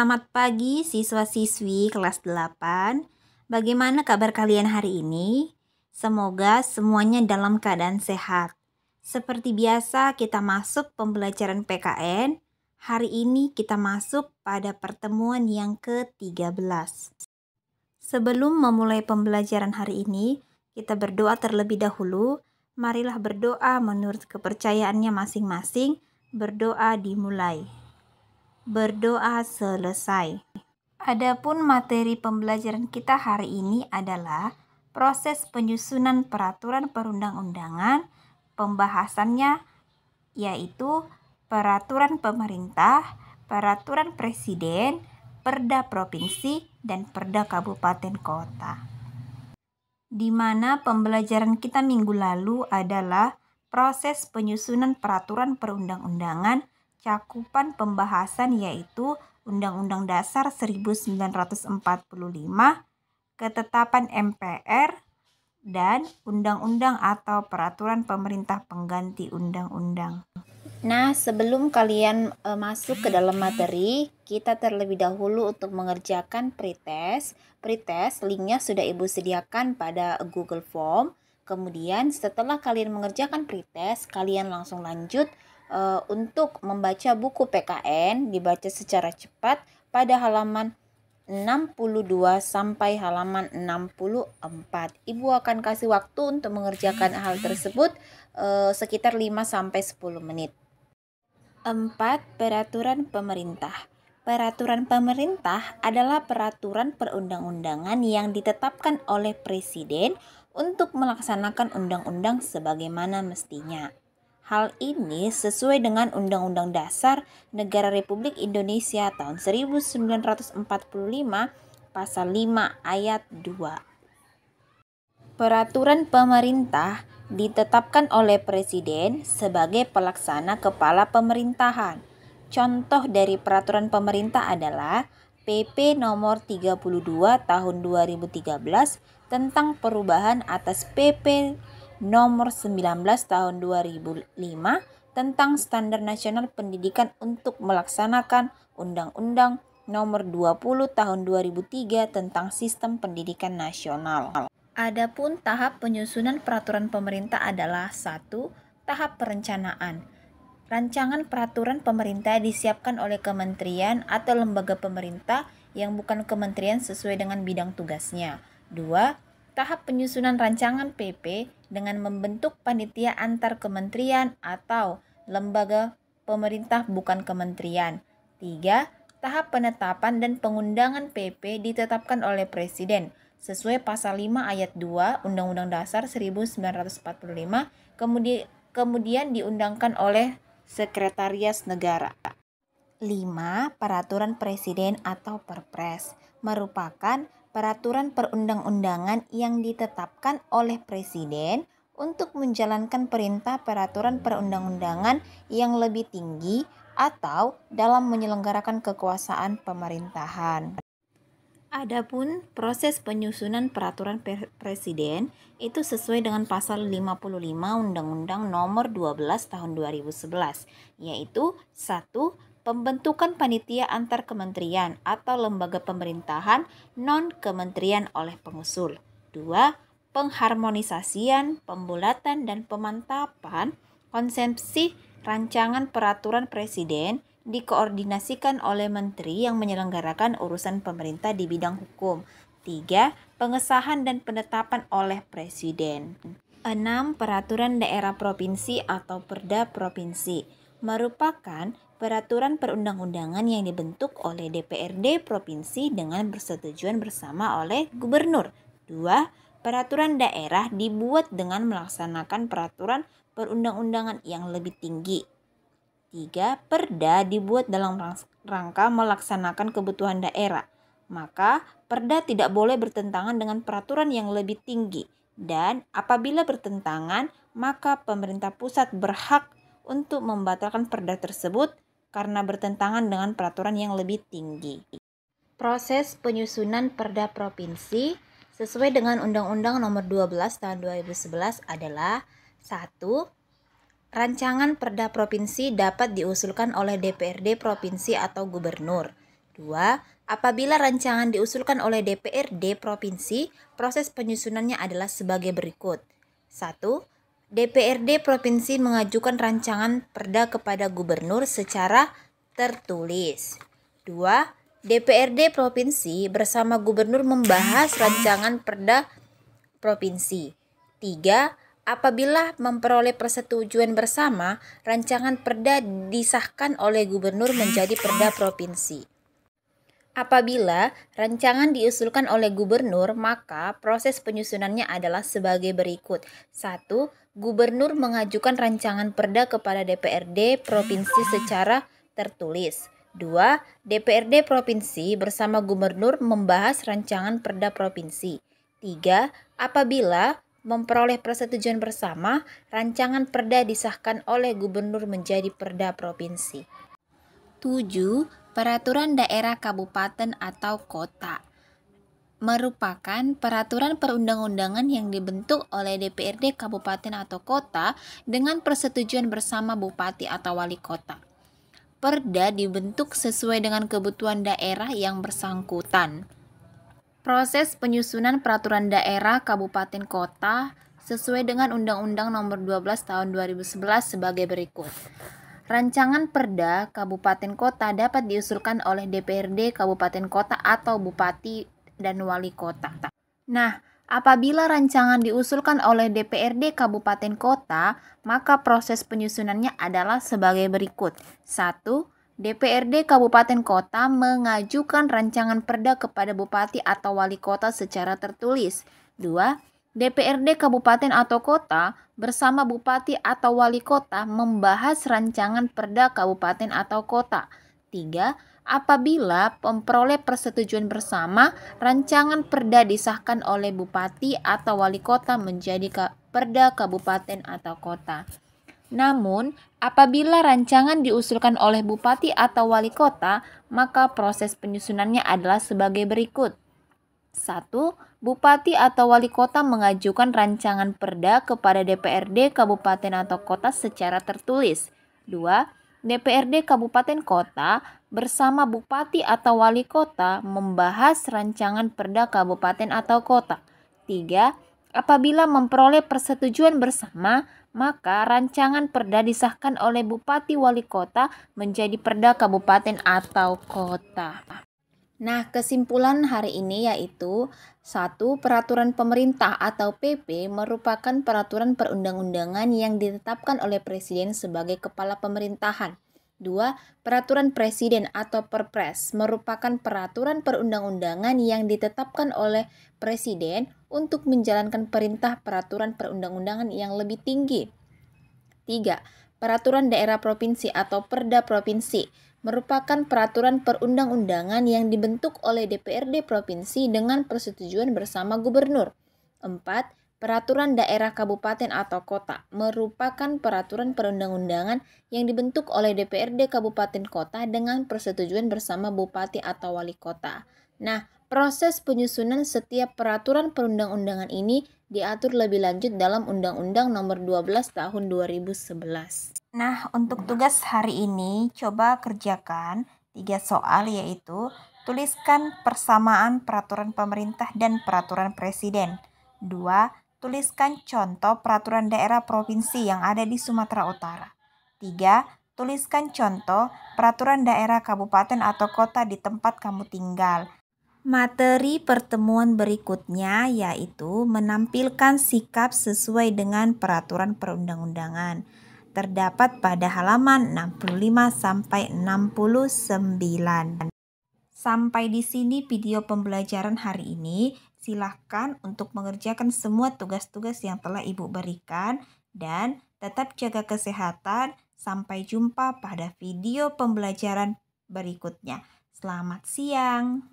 Selamat pagi siswa-siswi kelas 8. Bagaimana kabar kalian hari ini? Semoga semuanya dalam keadaan sehat. Seperti biasa kita masuk pembelajaran PKN. Hari ini kita masuk pada pertemuan yang ke-13. Sebelum memulai pembelajaran hari ini, kita berdoa terlebih dahulu. Marilah berdoa menurut kepercayaannya masing-masing. Berdoa dimulai. Berdoa selesai. Adapun materi pembelajaran kita hari ini adalah proses penyusunan peraturan perundang-undangan. Pembahasannya yaitu peraturan pemerintah, peraturan presiden, perda provinsi, dan perda kabupaten kota. Di mana pembelajaran kita minggu lalu adalah proses penyusunan peraturan perundang-undangan. Cakupan pembahasan yaitu Undang-Undang Dasar 1945, Ketetapan MPR, dan undang-undang atau peraturan pemerintah pengganti undang-undang. Nah, sebelum kalian masuk ke dalam materi, kita terlebih dahulu untuk mengerjakan pretest. Pretest linknya sudah Ibu sediakan pada Google Form. Kemudian setelah kalian mengerjakan pretest, kalian langsung lanjut untuk membaca buku PKN, dibaca secara cepat pada halaman 62 sampai halaman 64. Ibu akan kasih waktu untuk mengerjakan hal tersebut sekitar 5 sampai 10 menit. 4. Peraturan pemerintah. Peraturan pemerintah adalah peraturan perundang-undangan yang ditetapkan oleh Presiden untuk melaksanakan undang-undang sebagaimana mestinya. Hal ini sesuai dengan Undang-Undang Dasar Negara Republik Indonesia tahun 1945 pasal 5 ayat 2. Peraturan pemerintah ditetapkan oleh Presiden sebagai pelaksana kepala pemerintahan. Contoh dari peraturan pemerintah adalah PP nomor 32 tahun 2013 tentang perubahan atas PP nomor 19 tahun 2005 tentang Standar Nasional Pendidikan untuk melaksanakan Undang-Undang nomor 20 tahun 2003 tentang Sistem Pendidikan Nasional. Adapun tahap penyusunan peraturan pemerintah adalah 1. Tahap perencanaan. Rancangan peraturan pemerintah disiapkan oleh kementerian atau lembaga pemerintah yang bukan kementerian sesuai dengan bidang tugasnya. 2. Tahap penyusunan rancangan PP dengan membentuk panitia antar kementerian atau lembaga pemerintah bukan kementerian. 3. Tahap penetapan dan pengundangan PP ditetapkan oleh Presiden sesuai pasal 5 ayat 2 Undang-Undang Dasar 1945, kemudian diundangkan oleh Sekretaris Negara. 5. Peraturan Presiden atau Perpres merupakan peraturan perundang-undangan yang ditetapkan oleh Presiden untuk menjalankan perintah peraturan perundang-undangan yang lebih tinggi atau dalam menyelenggarakan kekuasaan pemerintahan. Adapun proses penyusunan peraturan Presiden itu sesuai dengan pasal 55 Undang-Undang Nomor 12 Tahun 2011, yaitu 1. Pembentukan panitia antar kementerian atau lembaga pemerintahan non-kementerian oleh pengusul. 2. Pengharmonisasian, pembulatan, dan pemantapan konsepsi rancangan peraturan Presiden dikoordinasikan oleh menteri yang menyelenggarakan urusan pemerintah di bidang hukum. 3. Pengesahan dan penetapan oleh Presiden. 6. Peraturan daerah provinsi atau perda provinsi merupakan peraturan perundang-undangan yang dibentuk oleh DPRD provinsi dengan persetujuan bersama oleh gubernur. 2. Peraturan daerah dibuat dengan melaksanakan peraturan perundang-undangan yang lebih tinggi. 3. Perda dibuat dalam rangka melaksanakan kebutuhan daerah. Maka perda tidak boleh bertentangan dengan peraturan yang lebih tinggi. Dan apabila bertentangan, maka pemerintah pusat berhak untuk membatalkan perda tersebut karena bertentangan dengan peraturan yang lebih tinggi. Proses penyusunan perda provinsi sesuai dengan Undang-Undang Nomor 12 Tahun 2011 adalah 1. Rancangan perda provinsi dapat diusulkan oleh DPRD provinsi atau gubernur. 2. Apabila rancangan diusulkan oleh DPRD Provinsi, proses penyusunannya adalah sebagai berikut. 1. DPRD Provinsi mengajukan rancangan perda kepada Gubernur secara tertulis. 2. DPRD Provinsi bersama Gubernur membahas rancangan perda Provinsi. 3. Apabila memperoleh persetujuan bersama, rancangan perda disahkan oleh Gubernur menjadi perda provinsi. Apabila rancangan diusulkan oleh Gubernur, maka proses penyusunannya adalah sebagai berikut. 1. Gubernur mengajukan rancangan perda kepada DPRD Provinsi secara tertulis. 2. DPRD Provinsi bersama Gubernur membahas rancangan perda provinsi. 3. Apabila memperoleh persetujuan bersama, rancangan perda disahkan oleh Gubernur menjadi perda provinsi. 7. Peraturan daerah kabupaten atau kota merupakan peraturan perundang-undangan yang dibentuk oleh DPRD kabupaten atau kota dengan persetujuan bersama bupati atau wali kota. Perda dibentuk sesuai dengan kebutuhan daerah yang bersangkutan. Proses penyusunan peraturan daerah kabupaten kota sesuai dengan Undang-Undang Nomor 12 Tahun 2011 sebagai berikut. Rancangan perda kabupaten kota dapat diusulkan oleh DPRD kabupaten kota atau bupati dan wali kota. Nah, apabila rancangan diusulkan oleh DPRD kabupaten kota, maka proses penyusunannya adalah sebagai berikut. 1. DPRD Kabupaten Kota mengajukan rancangan perda kepada Bupati atau Wali Kota secara tertulis. 2. DPRD Kabupaten atau Kota bersama Bupati atau Wali Kota membahas rancangan perda Kabupaten atau Kota. 3. Apabila memperoleh persetujuan bersama, rancangan perda disahkan oleh Bupati atau Wali Kota menjadi perda Kabupaten atau Kota. Namun, apabila rancangan diusulkan oleh bupati atau wali kota, maka proses penyusunannya adalah sebagai berikut. 1. Bupati atau wali kota mengajukan rancangan perda kepada DPRD kabupaten atau kota secara tertulis. 2. DPRD kabupaten kota bersama bupati atau wali kota membahas rancangan perda kabupaten atau kota. 3. Apabila memperoleh persetujuan bersama, maka rancangan perda disahkan oleh bupati wali kota menjadi perda kabupaten atau kota. Nah, kesimpulan hari ini yaitu 1. Peraturan pemerintah atau PP merupakan peraturan perundang-undangan yang ditetapkan oleh Presiden sebagai kepala pemerintahan. 2. Peraturan Presiden atau Perpres merupakan peraturan perundang-undangan yang ditetapkan oleh Presiden untuk menjalankan perintah peraturan perundang-undangan yang lebih tinggi. 3. Peraturan daerah provinsi atau Perda Provinsi merupakan peraturan perundang-undangan yang dibentuk oleh DPRD Provinsi dengan persetujuan bersama Gubernur. 4. Peraturan daerah kabupaten atau kota merupakan peraturan perundang-undangan yang dibentuk oleh DPRD kabupaten kota dengan persetujuan bersama bupati atau wali kota. Nah, proses penyusunan setiap peraturan perundang-undangan ini diatur lebih lanjut dalam Undang-Undang Nomor 12 Tahun 2011. Nah, untuk tugas hari ini coba kerjakan 3 soal yaitu tuliskan persamaan peraturan pemerintah dan peraturan presiden. 2. Tuliskan contoh peraturan daerah provinsi yang ada di Sumatera Utara. 3. Tuliskan contoh peraturan daerah kabupaten atau kota di tempat kamu tinggal. Materi pertemuan berikutnya yaitu menampilkan sikap sesuai dengan peraturan perundang-undangan. Terdapat pada halaman 65 sampai 69. Sampai di sini video pembelajaran hari ini. Silahkan untuk mengerjakan semua tugas-tugas yang telah Ibu berikan dan tetap jaga kesehatan. Sampai jumpa pada video pembelajaran berikutnya. Selamat siang.